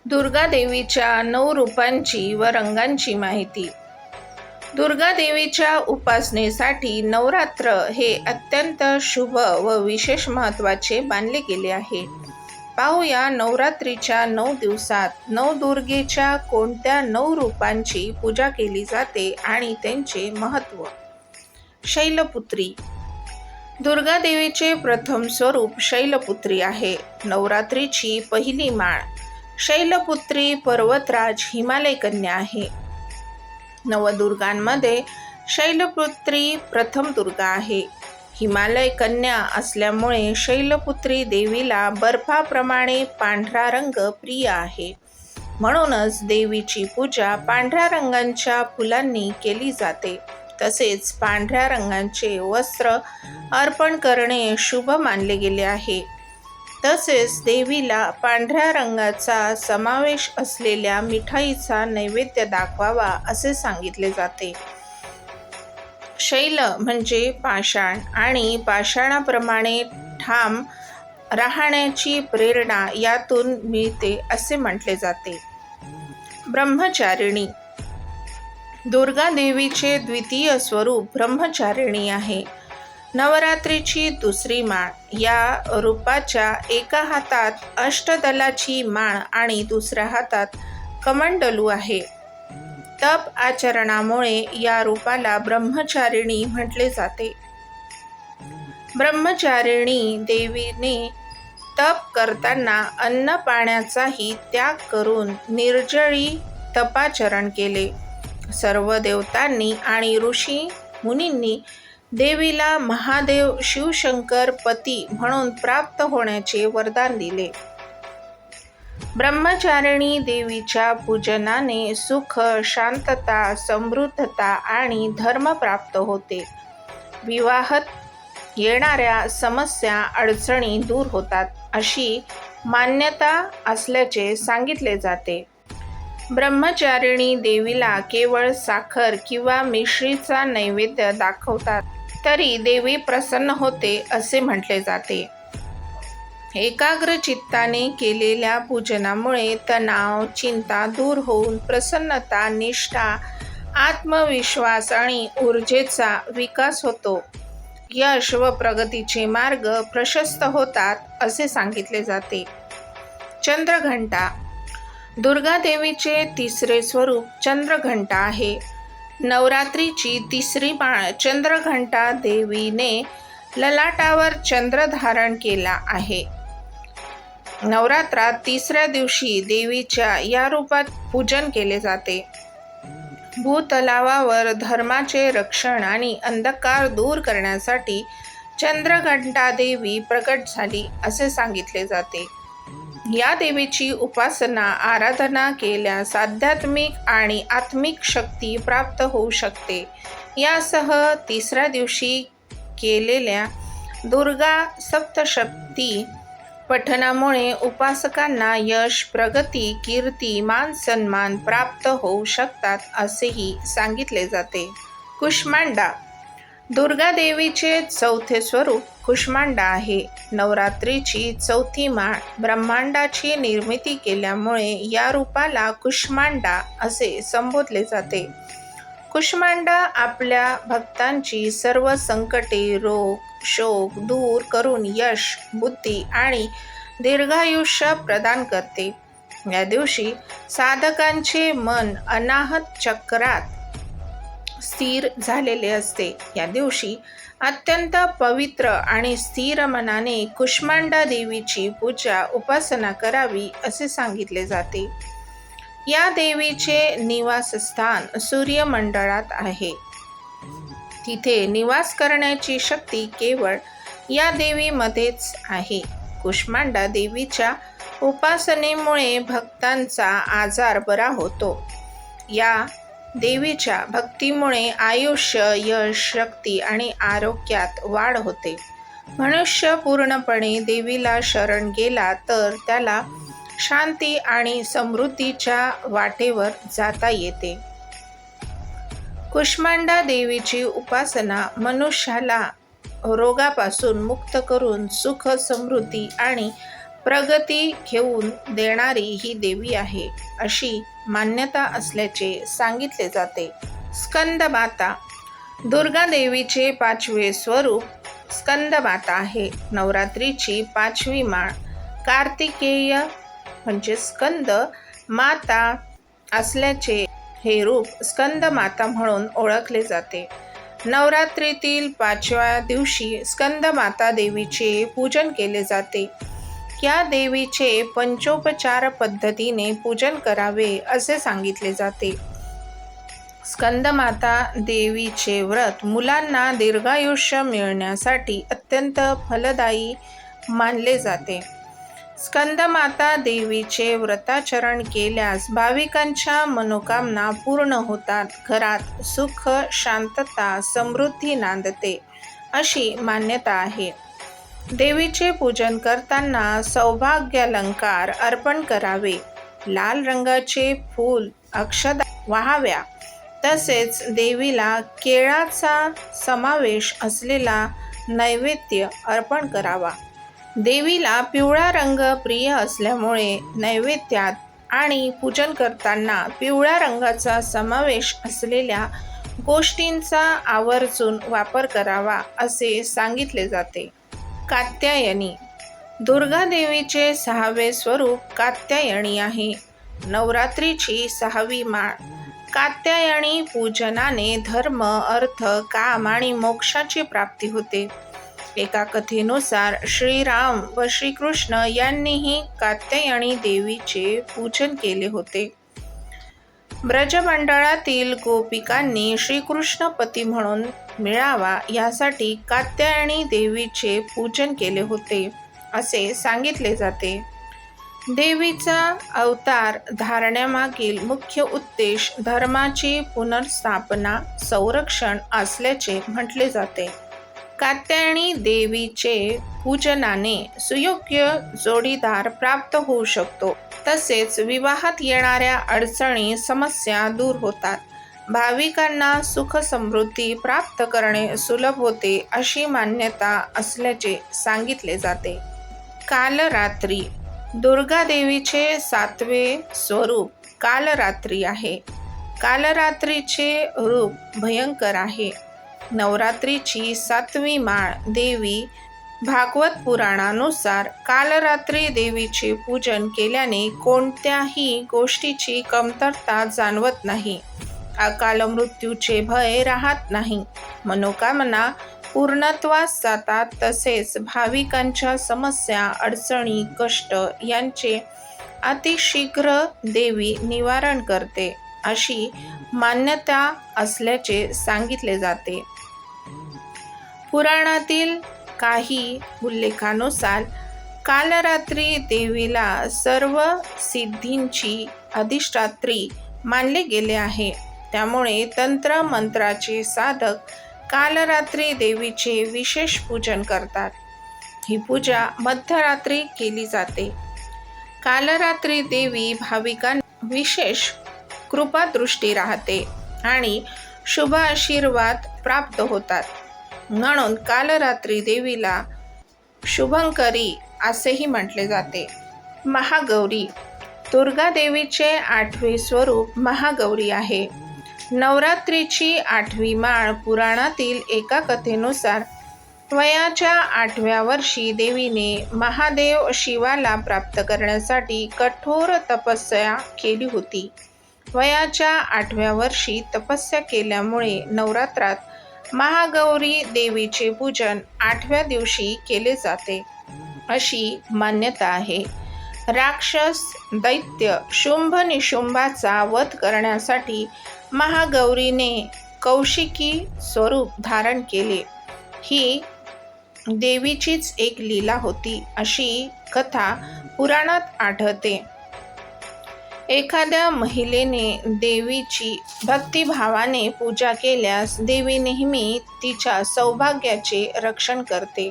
दुर्गा देवीच्या 9 रूपांची व रंगांची माहिती. दुर्गा देवीच्या उपासनेसाठी नवरात्र हे अत्यंत शुभ व विशेष महत्त्वाचे मानले गेले आहे. पाहूया नवरात्रीच्या 9 दिवसात नवदुर्गेच्या कोणत्या 9 रूपांची पूजा केली जाते आणि त्यांचे महत्त्व. शैलपुत्री. दुर्गा देवीचे प्रथम स्वरूप शैलपुत्री आहे. नवरात्रीची पहिली माळ शैलपुत्री पर्वतराज हिमालय कन्या आहे. नवदुर्गांमध्ये शैलपुत्री प्रथम दुर्गा आहे. हिमालय कन्या असल्यामुळे शैलपुत्री देवीला बर्फाप्रमाणे पांढरा रंग प्रिय आहे. म्हणूनच देवीची पूजा पांढऱ्या रंगाच्या फुलांनी केली जाते. तसेच पांढऱ्या रंगाचे वस्त्र अर्पण करणे शुभ मानले गेले आहे. तसेच देवीला पांढऱ्या रंगाचा समावेश असलेल्या मिठाईचा नैवेद्य दाखवावा असे सांगितले जाते. शैल म्हणजे पाषाण आणि पाषाणाप्रमाणे ठाम राहण्याची प्रेरणा यातून मिळते असे म्हटले जाते. ब्रह्मचारिणी. दुर्गा देवीचे द्वितीय स्वरूप ब्रह्मचारिणी आहे. नवरात्रीची दुसरी माळ. या रूपाच्या एका हातात अष्टदलाची माळ आणि दुसऱ्या हातात कमंडलू आहे. तप आचरणामुळे या रूपाला ब्रह्मचारिणी म्हटले जाते. ब्रह्मचारिणी देवीने तप करताना अन्न पाण्याचाही त्याग करून निर्जळी तपाचरण केले. सर्व देवतांनी आणि ऋषी मुनींनी देवीला महादेव शिवशंकर पती म्हणून प्राप्त होण्याचे वरदान दिले. ब्रह्मचारिणी देवीच्या पूजनाने सुख, शांतता, समृद्धता आणि धर्म प्राप्त होते. विवाहात येणाऱ्या समस्या, अडचणी दूर होतात अशी मान्यता असल्याचे सांगितले जाते. ब्रह्मचारिणी देवीला केवळ साखर किंवा मिश्रीचा नैवेद्य दाखवतात तरी देवी प्रसन्न होते असे म्हटले जाते. एकाग्र चित्ताने केलेल्या पूजनामुळे तणाव, चिंता दूर होऊन प्रसन्नता, निष्ठा, आत्मविश्वास आणि ऊर्जेचा विकास होतो. यश व प्रगतीचे मार्ग प्रशस्त होतात असे सांगितले जाते. चंद्रघंटा. दुर्गा देवीचे तिसरे स्वरूप चंद्रघंटा आहे. नवरात्रीची तिसरी माळ चंद्रघंटा देवीने ललाटावर चंद्र धारण केला आहे. नवरात्रात तिसऱ्या दिवशी देवीच्या या रूपात पूजन केले जाते. भूतलावावर धर्माचे रक्षण आणि अंधकार दूर करण्यासाठी चंद्रघंटा देवी प्रकट झाली असे सांगितले जाते. या देवीची उपासना, आराधना केल्यास आध्यात्मिक आणि आत्मिक शक्ती प्राप्त होऊ शकते. यासह तिसऱ्या दिवशी केलेल्या दुर्गा सप्तशती पठणामुळे उपासकांना यश, प्रगती, कीर्ती, मान सन्मान प्राप्त होऊ शकतात असेही सांगितले जाते. कुष्मांडा. दुर्गा देवीचे चौथे स्वरूप कुष्मांडा आहे. नवरात्रीची चौथी माळ. ब्रह्मांडाची निर्मिती केल्यामुळे या रूपाला कुष्मांडा असे संबोधले जाते. कुष्मांडा आपल्या भक्तांची सर्व संकटे, रोग, शोक दूर करून यश, बुद्धी आणि दीर्घायुष्य प्रदान करते. या दिवशी साधकांचे मन अनाहत चक्रात स्थिर झालेले असते. या दिवशी अत्यंत पवित्र आणि स्थिर मनाने कुष्मांडा देवीची पूजा, उपासना करावी असे सांगितले जाते. या देवीचे निवासस्थान सूर्यमंडळात आहे. तिथे निवास करण्याची शक्ती केवळ या देवीमध्येच आहे. कुष्मांडा देवीच्या उपासनेमुळे भक्तांचा आजार बरा होतो. या देवीच्या भक्तीमुळे आयुष्य, यश, शक्ती आणि आरोग्यात वाढ होते. मनुष्य पूर्णपणे देवीला शरण गेला तर त्याला शांती आणि समृद्धीच्या वाटेवर जाता येते. कुष्मांडा देवीची उपासना मनुष्याला रोगापासून मुक्त करून सुख, समृद्धी आणि प्रगती घेऊन देणारी ही देवी आहे, अशी मान्यता असल्याचे सांगितले जाते. स्कंदमाता दुर्गा देवीचे 5वे स्वरूप स्कंदमाता आहे. नवरात्रीची 5वी माळ कार्तिकेय म्हणजे स्कंद माता असल्याचे हे रूप स्कंदमाता म्हणून ओळखले जाते. नवरात्रीतील 5व्या दिवशी स्कंदमाता देवीचे पूजन केले जाते. या देवीचे पंचोपचार पद्धतीने पूजन करावे असे सांगितले जाते. स्कंदमाता देवीचे व्रत मुलांना दीर्घायुष्य मिळण्यासाठी अत्यंत फलदायी मानले जाते. स्कंदमाता देवीचे व्रताचरण केल्यास भाविकांच्या मनोकामना पूर्ण होतात. घरात सुख, शांतता, समृद्धी नांदते अशी मान्यता आहे. देवीचे पूजन करताना सौभाग्यालंकार अर्पण करावे, लाल रंगाचे फूल अक्षदा वाहाव्या, तसेच देवीला केळाचा समावेश असलेला नैवेद्य अर्पण करावा. देवीला पिवळा रंग प्रिय असल्यामुळे नैवेद्यात आणि पूजन करताना पिवळ्या रंगाचा समावेश असलेल्या गोष्टींचा आवर्जून वापर करावा असे सांगितले जाते. कात्यायनी दुर्गा देवीचे 6वे स्वरूप कात्यायनी आहे. नवरात्रीची 6वी माळ कात्यायनी पूजनाने धर्म, अर्थ, काम आणि मोक्षाची प्राप्ती होते. एका कथेनुसार श्रीराम व श्रीकृष्ण यांनीही कात्यायनी देवीचे पूजन केले होते. ब्रजमंडळातील गोपिकांनी श्रीकृष्ण पती म्हणून मिळावा यासाठी कात्यायनी देवीचे पूजन केले होते असे सांगितले जाते. देवीचा अवतार धारण्यामागील मुख्य उद्देश धर्माची पुनर्स्थापना, संरक्षण असल्याचे म्हटले जाते. कात्यायनी देवीचे पूजनाने सुयोग्य जोडीदार प्राप्त होऊ शकतो. तसेच विवाहात येणाऱ्या अडचणी, समस्या दूर होतात. भाविकांना सुख समृद्धी प्राप्त करणे सुलभ होते अशी मान्यता असल्याचे सांगितले जाते. कालरात्री दुर्गा देवीचे 7वे स्वरूप कालरात्री आहे. कालरात्रीचे रूप भयंकर आहे. नवरात्रीची 7वी माळ देवी भागवत पुराणानुसार कालरात्री देवीचे पूजन केल्याने कोणत्याही गोष्टीची कमतरता जाणवत नाही. अकाल मृत्यूचे भय राहत नाही. मनोकामना पूर्णत्वास जातात. तसेच भाविकांच्या समस्या, अडचणी, कष्ट यांचे अतिशीघ्र देवी निवारण करते अशी मान्यता असल्याचे सांगितले जाते. पुराणातील काही उल्लेखानुसार कालरात्री देवीला सर्व सिद्धींची अधिष्ठात्री मानले गेले आहे. त्यामुळे तंत्र मंत्राचे साधक कालरात्री देवीचे विशेष पूजन करतात. ही पूजा मध्यरात्री केली जाते. कालरात्री देवी भाविकांना विशेष कृपादृष्टी राहते आणि शुभ आशीर्वाद प्राप्त होतात. म्हणून कालरात्री देवीला शुभंकरी असेही म्हटले जाते. महागौरी दुर्गा देवीचे 8वे स्वरूप महागौरी आहे. नवरात्रीची 8वी माळ पुराणातील एका कथेनुसार वयाच्या 8व्या वर्षी देवीने महादेव शिवाला प्राप्त करण्यासाठी कठोर तपस्या केली होती. वयाच्या 8व्या वर्षी तपस्या केल्यामुळे नवरात्रात महागौरी देवीचे पूजन 8व्या दिवशी केले जाते अशी मान्यता आहे. राक्षस दैत्य शुंभ निशुंभाचा वध करण्यासाठी महागौरीने कौशिकी स्वरूप धारण केले. ही देवीचीच एक लीला होती अशी कथा पुराणात आढळते. एखाद्या महिलेने देवीची भक्तिभावाने पूजा केल्यास देवी नेहमी तिच्या सौभाग्याचे रक्षण करते.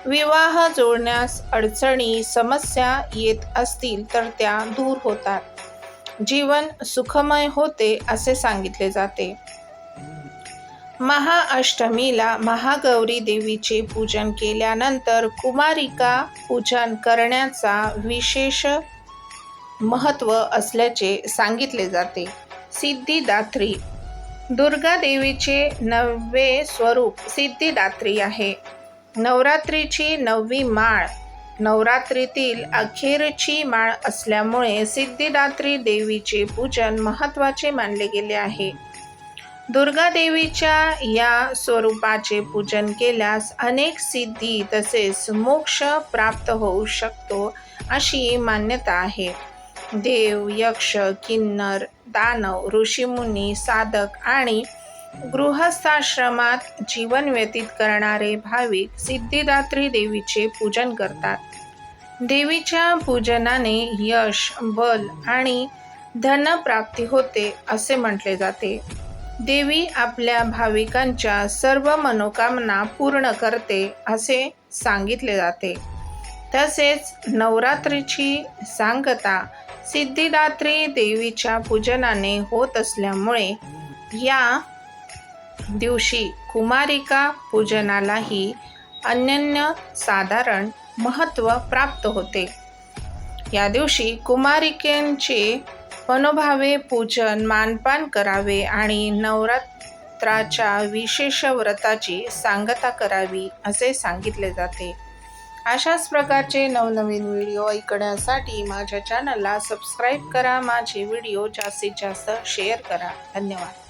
विवाह जुळण्यास अडचणी, समस्या येत असतील तर त्या दूर होतात. जीवन सुखमय होते असे सांगितले जाते. महाअष्टमीला महागौरी देवीचे पूजन केल्यानंतर कुमारिका पूजन करण्याचा विशेष महत्त्व असल्याचे सांगितले जाते. सिद्धिदात्री दुर्गा देवीचे 9वे स्वरूप सिद्धिदात्री आहे. नवरात्रीची 9वी माळ नवरात्रीतील अखेरची माळ असल्यामुळे सिद्धिदात्री देवीचे पूजन महत्त्वाचे मानले गेले आहे. दुर्गा देवीच्या या स्वरूपाचे पूजन केल्यास अनेक सिद्धी तसेच मोक्ष प्राप्त होऊ शकतो अशी मान्यता आहे. देव, यक्ष, किन्नर, दानव, ऋषीमुनी, साधक आणि गृहस्थाश्रमात जीवन व्यतीत करणारे भाविक सिद्धिदात्री देवीचे पूजन करतात. देवीच्या पूजनाने यश, बल आणि धनप्राप्ती होते असे म्हटले जाते. देवी आपल्या भाविकांच्या सर्व मनोकामना पूर्ण करते असे सांगितले जाते. तसेच नवरात्रीची सांगता सिद्धिदात्री देवीच्या पूजनाने होत असल्यामुळे या दिवशी कुमारिका पूजनालाही अनन्यसाधारण महत्त्व प्राप्त होते. या दिवशी कुमारिकेंचे मनोभावे पूजन मानपान करावे आणि नवरात्राच्या विशेष व्रताची सांगता करावी असे सांगितले जाते. अशाच प्रकारचे नवनवीन व्हिडिओ ऐकण्यासाठी माझ्या चॅनलला सबस्क्राईब करा. माझे व्हिडिओ जास्तीत जास्त शेअर करा. धन्यवाद.